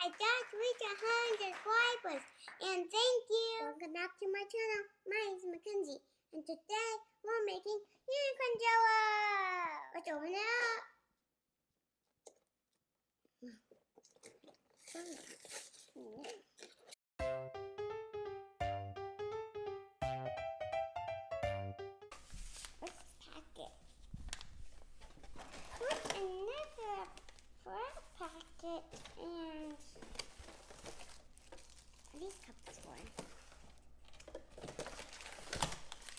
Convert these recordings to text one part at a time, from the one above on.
I just reached 100 subscribers, and thank you. Welcome back to my channel. My name is Mackenzie, and today we're making unicorn jello. Let's open it up. Let's pack it. Put another flat packet and these cups for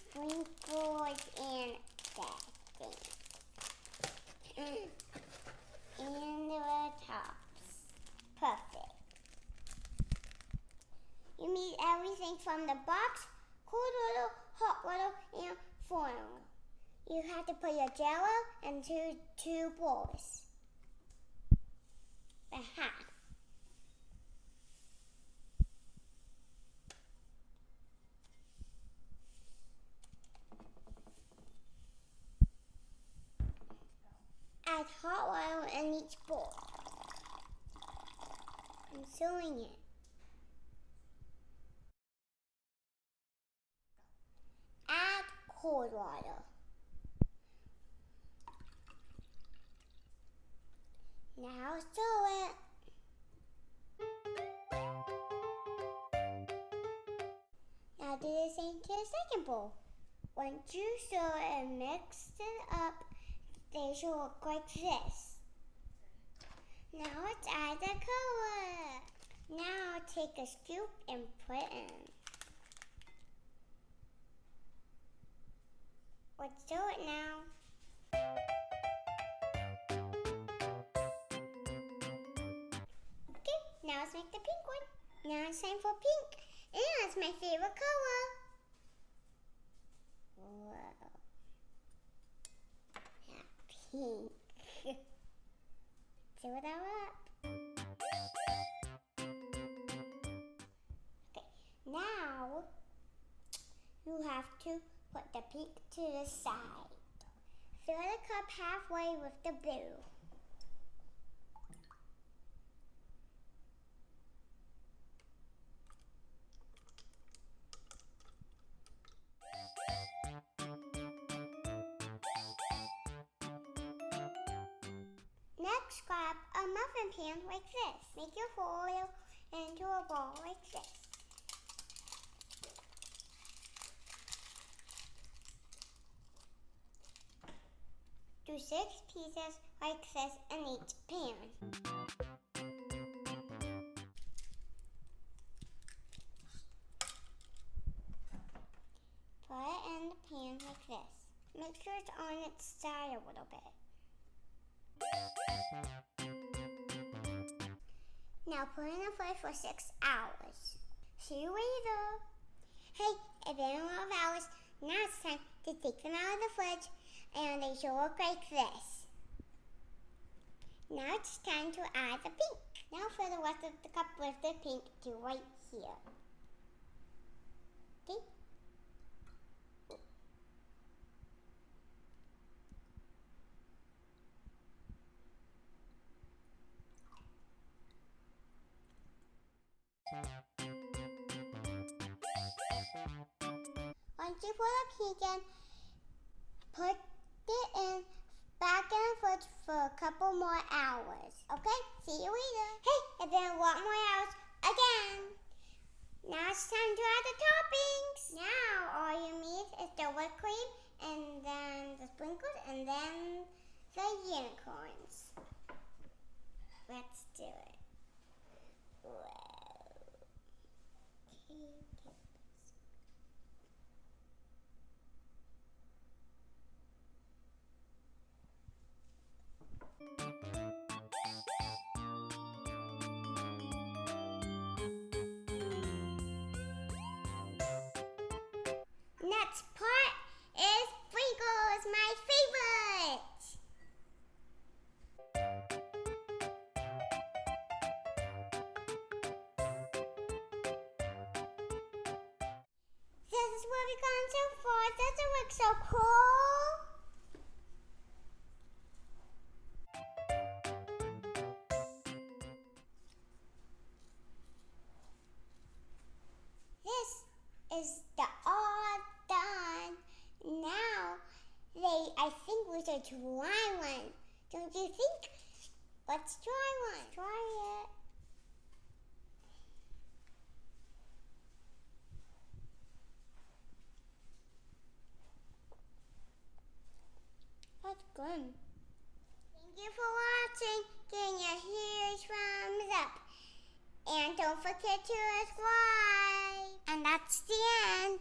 sprinkles and that thing. And the tops. Perfect. You need everything from the box, cold water, hot water, and foil. You have to put your jello into 2 bowls. Aha. Add hot water in each bowl. I'm sewing it. Add cold water. Now sew it. Now do the same to the second bowl. Once you sew it and mix it up, they should look like this. Now let's add the color. Now take a scoop and put in. Let's do it now. Okay, now let's make the pink one. Now it's time for pink. And it's my favorite color. Wow. Yeah, pink. Sew it all up. Okay, now you have to put the pink to the side. Fill the cup halfway with the blue. Next, grab a muffin pan like this. Make your foil into a ball like this. Do 6 pieces like this in each pan. Put it in the pan like this. Make sure it's on its side a little bit. Now put in the fridge for 6 hours. See you later. Hey, it's been a lot of hours. Now it's time to take them out of the fridge and they should look like this. Now it's time to add the pink. Now fill the rest of the cup with the pink to right here. Okay? Once you put the pink in, put it in back in the fridge for a couple more hours. Okay? See you later. Hey, it's been a lot more hours again. Now it's time to add the toppings. Now all you need is the whipped cream and then the sprinkles and then the unicorns. Let's do it. Wow. Next part is sprinkles, my favorite. This is what we've gone so far. Doesn't it look so cool? a dry one. Don't you think? Let's try one. Try it. That's good. Thank you for watching. Give me a huge thumbs up. And don't forget to subscribe. And that's the end.